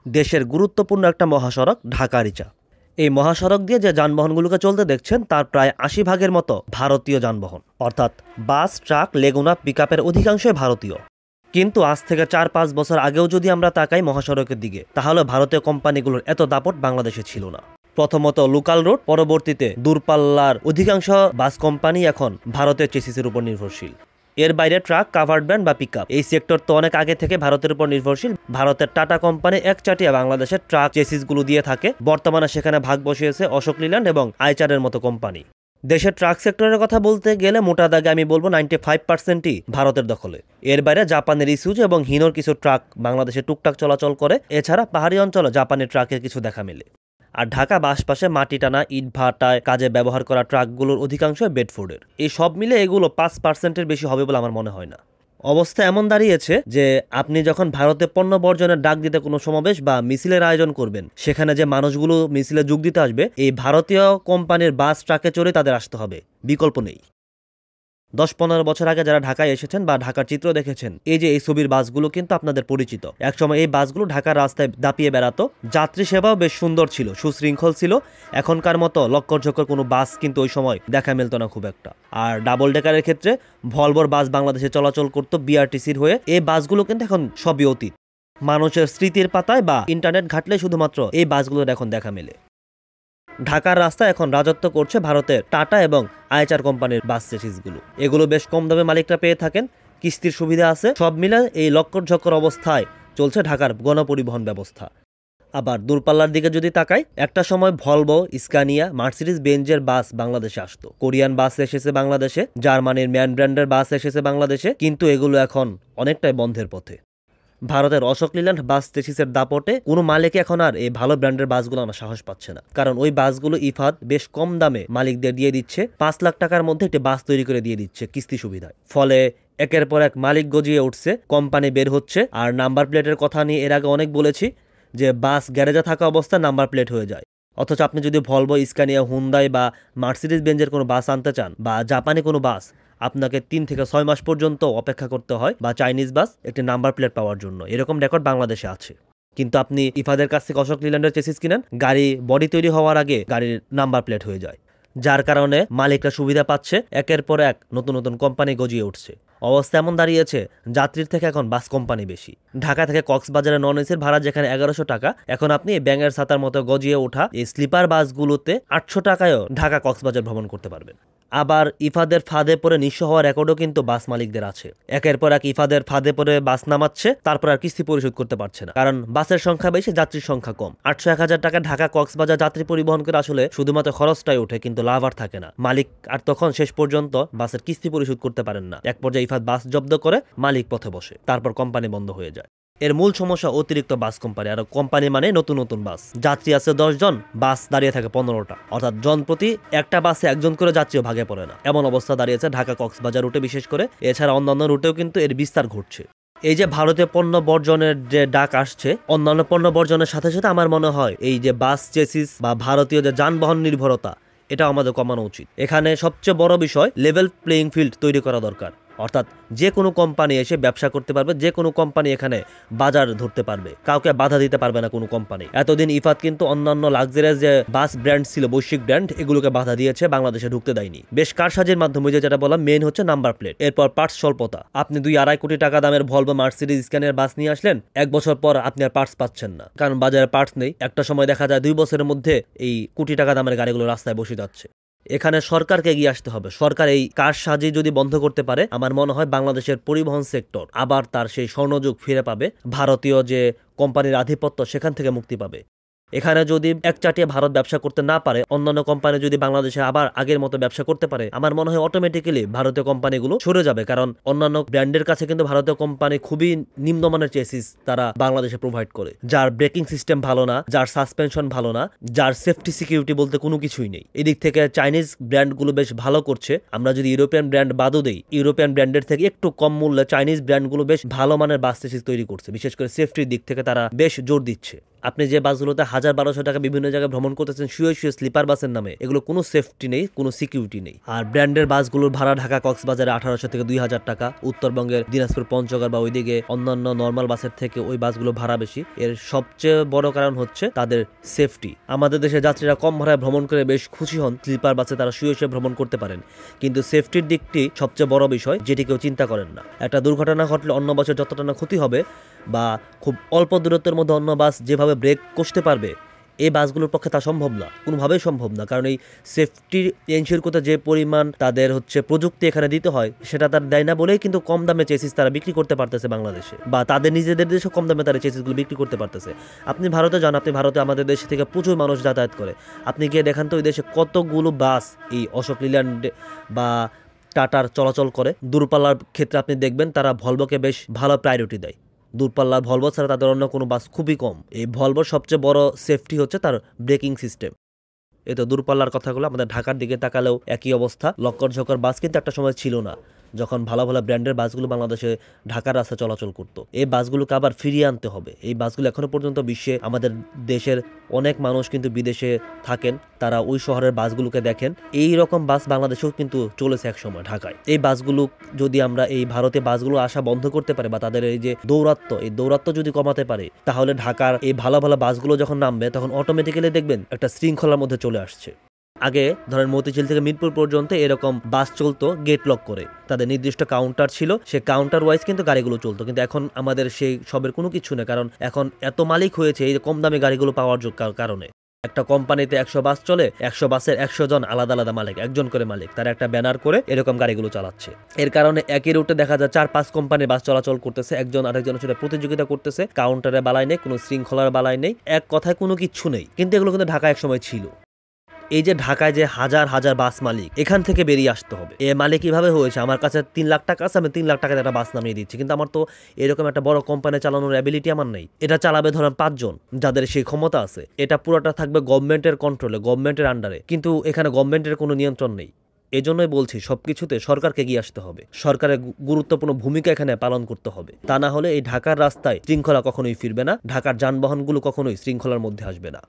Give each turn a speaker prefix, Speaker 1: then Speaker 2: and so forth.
Speaker 1: দেশের গুরুত্বপূর্ণ একটা মহাসড়ক ঢাকা-রিচা। এই মহাসড়ক দিয়ে যে যানবাহনগুলোকে চলতে দেখছেন তার প্রায় ৮০ ভাগের মতো ভারতীয় যানবাহন, অর্থাৎ বাস, ট্রাক, লেগুনা, পিকআপের অধিকাংশই ভারতীয়। কিন্তু আজ থেকে ৪-৫ বছর আগেও যদি আমরা তাকাই মহাসড়কের দিকে, তাহলে ভারতীয় কোম্পানিগুলোর এত দাপট বাংলাদেশে ছিল না। প্রথমত লোকাল রুট, পরবর্তীতে দূরপাল্লার অধিকাংশ বাস কোম্পানি এখন ভারতের চেসিসের উপর নির্ভরশীল। এর বাইরে ট্রাক, কাভার্ড ভ্যান বা পিকআপ, এই সেক্টর তো অনেক আগে থেকে ভারতের উপর নির্ভরশীল। ভারতের টাটা কোম্পানি একচাটিয়া বাংলাদেশের ট্রাক চেসিসগুলো দিয়ে থাকে। বর্তমানে সেখানে ভাগ বসিয়েছে অশোক লিল্যান্ড এবং আইচারের মতো কোম্পানি। দেশের ট্রাক সেক্টরের কথা বলতে গেলে মোটা দাগে আমি বলবো 95%ই ভারতের দখলে। এর বাইরে জাপানের ইসুজু এবং হিনোর কিছু ট্রাক বাংলাদেশে টুকটাক চলাচল করে। এছাড়া পাহাড়ি অঞ্চলে জাপানি ট্রাকের কিছু দেখা মেলে। আর ঢাকা বা আশপাশে মাটি টানা, ইট ভাটায় কাজে ব্যবহার করা ট্রাকগুলোর অধিকাংশ বেডফোর্ডের। এই সব মিলে এগুলো 5%-এর বেশি হবে বলে আমার মনে হয় না। অবস্থা এমন দাঁড়িয়েছে যে আপনি যখন ভারতে পণ্য বর্জনের ডাক দিতে কোনো সমাবেশ বা মিছিলের আয়োজন করবেন, সেখানে যে মানুষগুলো মিছিলে যোগ দিতে আসবে, এই ভারতীয় কোম্পানির বাস, ট্রাকে চড়ে তাদের আসতে হবে, বিকল্প নেই। 10-15 বছর আগে যারা ঢাকায় এসেছেন বা ঢাকার চিত্র দেখেছেন, এই যে এই ছবির বাসগুলো কিন্তু আপনাদের পরিচিত। একসময় এই বাসগুলো ঢাকার রাস্তায় দাপিয়ে বেড়াতো। যাত্রী সেবাও বেশ সুন্দর ছিল, সুশৃঙ্খল ছিল। এখনকার মতো লক্কর ঝক্কর কোনো বাস কিন্তু ওই সময় দেখা মিলত না খুব একটা। আর ডাবল ডেকারের ক্ষেত্রে ভলভোর বাস বাংলাদেশে চলাচল করতো বিআরটিসির হয়ে। এই বাসগুলো কিন্তু এখন সবই অতীত। মানুষের স্মৃতির পাতায় বা ইন্টারনেট ঘাটলে শুধুমাত্র এই বাসগুলোর এখন দেখা মেলে। ঢাকার রাস্তায় এখন রাজত্ব করছে ভারতের টাটা এবং আইচার কোম্পানির বাস চেসিসগুলো। এগুলো বেশ কম দামে মালিকরা পেয়ে থাকেন, কিস্তির সুবিধা আছে। সব মিলে এই লক্কর ঝক্কর অবস্থায় চলছে ঢাকার গণপরিবহন ব্যবস্থা। আবার দূরপাল্লার দিকে যদি তাকাই, একটা সময় ভলভো, স্কানিয়া, মার্সিডিজ বেঞ্জের বাস বাংলাদেশে আসতো। কোরিয়ান বাস এসেছে বাংলাদেশে, জার্মানির ম্যান ব্র্যান্ডের বাস এসেছে বাংলাদেশে, কিন্তু এগুলো এখন অনেকটাই বন্ধের পথে। ভারতের অশোক লিল্যান্ড বাস চেসিসের দাপটে কোনো মালিক এখন আর এই ভালো ব্র্যান্ডের বাসগুলো আনা সাহস পাচ্ছে না। কারণ ওই বাসগুলো ইফাদ বেশ কম দামে মালিকদের দিয়ে দিচ্ছে। 5 লাখ টাকার মধ্যে একটি বাস তৈরি করে দিয়ে দিচ্ছে কিস্তি সুবিধায়। ফলে একের পর এক মালিক গজিয়ে উঠছে, কোম্পানি বের হচ্ছে। আর নাম্বার প্লেটের কথা নিয়ে এর আগে অনেক বলেছি যে বাস গ্যারেজে থাকা অবস্থায় নাম্বার প্লেট হয়ে যায়। অথচ আপনি যদি ভলভো, স্কানিয়া, হুন্দাই বা মার্সিডিজ বেঞ্জের কোনো বাস আনতে চান বা জাপানি কোনো বাস, আপনাকে 3 থেকে 6 মাস পর্যন্ত অপেক্ষা করতে হয়, বা চাইনিজ বাস একটি নাম্বার প্লেট পাওয়ার জন্য। এরকম রেকর্ড বাংলাদেশে আছে। কিন্তু আপনি ইফাদের কাছ থেকে অশোক লিল্যান্ডের চেসিস কিনেন, গাড়ি বডি তৈরি হওয়ার আগে গাড়ির নাম্বার প্লেট হয়ে যায়। যার কারণে মালিকরা সুবিধা পাচ্ছে, একের পর এক নতুন নতুন কোম্পানি গজিয়ে উঠছে। অবস্থা এমন দাঁড়িয়েছে যাত্রীর থেকে এখন বাস কোম্পানি বেশি। ঢাকা থেকে কক্সবাজারের নন এসির ভাড়া যেখানে 1100 টাকা, এখন আপনি ব্যাঙের ছাতার মতো গজিয়ে ওঠা এই স্লিপার বাসগুলোতে 800 টাকায়ও ঢাকা কক্সবাজার ভ্রমণ করতে পারবেন। আবার ইফাদের ফাঁদে পড়ে নিঃস্ব হওয়ার রেকর্ডও কিন্তু বাস মালিকদের আছে। একের পর এক ইফাদের ফাঁদে পড়ে বাস নামাচ্ছে, তারপর আর কিস্তি পরিশোধ করতে পারছে না। কারণ বাসের সংখ্যা বেশি, যাত্রীর সংখ্যা কম। 800-1000 টাকা ঢাকা কক্সবাজার যাত্রী পরিবহন করে আসলে শুধুমাত্র খরচটাই ওঠে, কিন্তু লাভ আর থাকে না। মালিক আর তখন শেষ পর্যন্ত বাসের কিস্তি পরিশোধ করতে পারেন না। এক পর্যায়ে ইফাদ বাস জব্দ করে, মালিক পথে বসে, তারপর কোম্পানি বন্ধ হয়ে যায়। এর মূল সমস্যা অতিরিক্ত বাস কোম্পানি। আর কোম্পানি মানে নতুন নতুন বাস। যাত্রী আছে 10 জন, বাস দাঁড়িয়ে থাকে 15টা, অর্থাৎ জন প্রতি একটা বাসে একজন করে যাত্রীও ভাগে পড়ে না। এমন অবস্থা দাঁড়িয়েছে ঢাকা কক্সবাজার রুটে বিশেষ করে। এছাড়া অন্যান্য রুটেও কিন্তু এর বিস্তার ঘটছে। এই যে ভারতীয় পণ্য বর্জনের যে ডাক আসছে, অন্যান্য পণ্য বর্জনের সাথে সাথে আমার মনে হয় এই যে বাস চেসিস বা ভারতীয় যে যানবাহন নির্ভরতা, এটা আমাদের কমানো উচিত। এখানে সবচেয়ে বড় বিষয় লেভেল প্লেইং ফিল্ড তৈরি করা দরকার। অর্থাৎ যে কোনো কোম্পানি এসে ব্যবসা করতে পারবে, যে কোনো কোম্পানি এখানে বাজার ধরতে পারবে, কাউকে বাধা দিতে পারবে না কোনো কোম্পানি। এতদিন ইফাদ কিন্তু অন্যান্য লাক্সারিয়াস যে বাস ব্র্যান্ড ছিল, বৈশ্বিক ব্র্যান্ড, এগুলোকে বাধা দিয়েছে, বাংলাদেশে ঢুকতে দেয়নি। বেশ কারসাজির মাধ্যমে, যেটা বললাম, মেইন হচ্ছে নাম্বার প্লেট। এরপর পার্টস স্বল্পতা। আপনি 2-2.5 কোটি টাকা দামের ভলভো, মার্সিডিজ, স্ক্যানিয়ার বাস নিয়ে আসলেন, 1 বছর পর আপনি আর পার্টস পাচ্ছেন না, কারণ বাজারে পার্টস নেই। একটা সময় দেখা যায় 2 বছরের মধ্যে এই কোটি টাকা দামের গাড়িগুলো রাস্তায় বসে যাচ্ছে। এখানে সরকারকে এগিয়ে আসতে হবে। সরকার এই কারসাজি যদি বন্ধ করতে পারে, আমার মনে হয় বাংলাদেশের পরিবহন সেক্টর আবার তার সেই স্বর্ণযুগ ফিরে পাবে। ভারতীয় যে কোম্পানির আধিপত্য, সেখান থেকে মুক্তি পাবে। এখানে যদি একচাটিয়া ভারত ব্যবসা করতে না পারে, অন্যান্য কোম্পানি যদি বাংলাদেশে আবার আগের মতো ব্যবসা করতে পারে, আমার মনে হয় অটোমেটিক্যালি ভারতীয় কোম্পানিগুলো সরে যাবে। কারণ অন্যান্য ব্র্যান্ডের কাছে কিন্তু ভারতীয় কোম্পানি খুবই নিম্নমানের চেসিস তারা বাংলাদেশে প্রোভাইড করে, যার ব্রেকিং সিস্টেম ভালো না, যার সাসপেনশন ভালো না, যার সেফটি সিকিউরিটি বলতে কোনো কিছুই নেই। এদিক থেকে চাইনিজ ব্র্যান্ডগুলো বেশ ভালো করছে। আমরা যদি ইউরোপিয়ান ব্র্যান্ড বাদও দেই, ইউরোপিয়ান ব্র্যান্ডের থেকে একটু কম মূল্যে চাইনিজ ব্র্যান্ডগুলো বেশ ভালো মানের বাস চেসিস তৈরি করছে। বিশেষ করে সেফটির দিক থেকে তারা বেশ জোর দিচ্ছে। আপনি যে বাসগুলোতে 1000-1200 টাকা বিভিন্ন জায়গায় ভ্রমণ করতেছেন শুয়ে শুয়ে স্লিপার বাসের নামে, এগুলো কোনো সেফটি নেই, কোনো সিকিউরিটি নেই। আর ব্র্যান্ডের বাসগুলোর ভাড়া ঢাকা কক্সবাজারে 1800 থেকে 2000 টাকা, উত্তরবঙ্গের দিনাজপুর পঞ্চগড় বা ওইদিকে অন্যান্য নর্মাল বাসের থেকে ওই বাসগুলো ভাড়া বেশি। এর সবচেয়ে বড় কারণ হচ্ছে তাদের সেফটি। আমাদের দেশে যাত্রীরা কম ভাড়ায় ভ্রমণ করে বেশ খুশি হন, স্লিপার বাসে তারা শুয়ে শুয়ে ভ্রমণ করতে পারেন, কিন্তু সেফটির দিকটি সবচেয়ে বড় বিষয়, যেটি কেউ চিন্তা করেন না। একটা দুর্ঘটনা ঘটলে অন্য বাসের যতটা না ক্ষতি হবে বা খুব অল্প দূরত্বের মধ্যে অন্য বাস যেভাবে ব্রেক কষতে পারবে, এই বাসগুলোর পক্ষে তা সম্ভব না, কোনোভাবেই সম্ভব না। কারণ এই সেফটি এনশিওর করতে যে পরিমাণ তাদের প্রযুক্তি এখানে দিতে হয় সেটা তার দেয় না বলেই কিন্তু কম দামে চেসিস তারা বিক্রি করতে পারতেছে বাংলাদেশে, বা তাদের নিজেদের দেশে কম দামে তারা চেসিসগুলো বিক্রি করতে পারতেছে। আপনি ভারতে যান, আপনি ভারতে আমাদের দেশ থেকে প্রচুর মানুষ যাতায়াত করে, আপনি গিয়ে দেখান তো ওই দেশে কতগুলো বাস এই অশোক লিল্যান্ড বা টাটার চলাচল করে। দূরপাল্লার ক্ষেত্রে আপনি দেখবেন তারা ভলভোকে বেশ ভালো প্রায়োরিটি দেয়। দূরপাল্লার ভলভো ছাড়া তাদের অন্য কোনো বাস খুবই কম। এই ভলভোর সবচেয়ে বড় সেফটি হচ্ছে তার ব্রেকিং সিস্টেম। এই তো দূরপাল্লার কথাগুলো, আমাদের ঢাকার দিকে তাকালেও একই অবস্থা। লক্কর ঝক্কর বাস কিন্তু একটা সময় ছিল না, যখন ভালো ভালো ব্র্যান্ডের বাসগুলো বাংলাদেশে ঢাকার রাস্তায় চলাচল করতো। এই বাসগুলোকে আবার ফিরিয়ে আনতে হবে। এই বাসগুলো এখনো পর্যন্ত বিশ্বে, আমাদের দেশের অনেক মানুষ কিন্তু বিদেশে থাকেন, তারা ওই শহরের বাসগুলোকে দেখেন। এই রকম বাস বাংলাদেশেও কিন্তু চলেছে এক সময় ঢাকায়। এই বাসগুলো যদি আমরা এই ভারতে বাসগুলো আসা বন্ধ করতে পারি বা তাদের এই যে দৌরাত্ম্য যদি কমাতে পারে, তাহলে ঢাকার এই ভালো ভালো বাসগুলো যখন নামবে তখন অটোমেটিক্যালি দেখবেন একটা শৃঙ্খলার মধ্যে চলে আসছে। আগে ধরেন মতিঝিল থেকে মিরপুর পর্যন্ত এরকম বাস চলতো গেট লক করে, তাদের নির্দিষ্ট কাউন্টার ছিল, সে কাউন্টার ওয়াইজ কিন্তু গাড়িগুলো চলতো। কিন্তু এখন আমাদের সেই সবের কোনো কিছু নেই, কারণ এখন এত মালিক হয়েছে এই কম দামে গাড়িগুলো পাওয়ার কারণে। একটা কোম্পানিতে 100 বাস চলে, 100 বাসের 100 জন আলাদা আলাদা মালিক, একজন করে মালিক, তারা একটা ব্যানার করে এরকম গাড়িগুলো চালাচ্ছে। এর কারণে একই রুটে দেখা যায় 4-5 কোম্পানির বাস চলাচল করতেছে, একজন আরেকজনের সাথে প্রতিযোগিতা করতেছে, কাউন্টারে বালাই নেই, কোনো শৃঙ্খলার বালাই নেই, এক কথায় কোনো কিচ্ছু নেই। কিন্তু এগুলো কিন্তু ঢাকা এক সময় ছিল। এই যে ঢাকায় যে হাজার হাজার বাস মালিক, এখান থেকে বেরিয়ে আসতে হবে। এ মালিক কিভাবে হয়েছে? আমার কাছে 3 লাখ টাকা আছে, আমি 3 লাখ টাকায় একটা বাস নামিয়ে দিচ্ছি, কিন্তু আমার তো এরকম একটা বড় কোম্পানি চালানোর অ্যাবিলিটি আমার নেই। এটা চালাবে ধরেন 5 জন, যাদের সেই ক্ষমতা আছে। এটা পুরোটা থাকবে গভর্নমেন্টের কন্ট্রোলে, গভর্নমেন্টের আন্ডারে, কিন্তু এখানে গভর্নমেন্টের কোনো নিয়ন্ত্রণ নেই। এজন্যই বলছি সবকিছুতে সরকারকে এগিয়ে আসতে হবে, সরকারের গুরুত্বপূর্ণ ভূমিকা এখানে পালন করতে হবে। তা না হলে এই ঢাকার রাস্তায় শৃঙ্খলা কখনোই ফিরবে না, ঢাকার যানবাহনগুলো কখনোই শৃঙ্খলার মধ্যে আসবে না।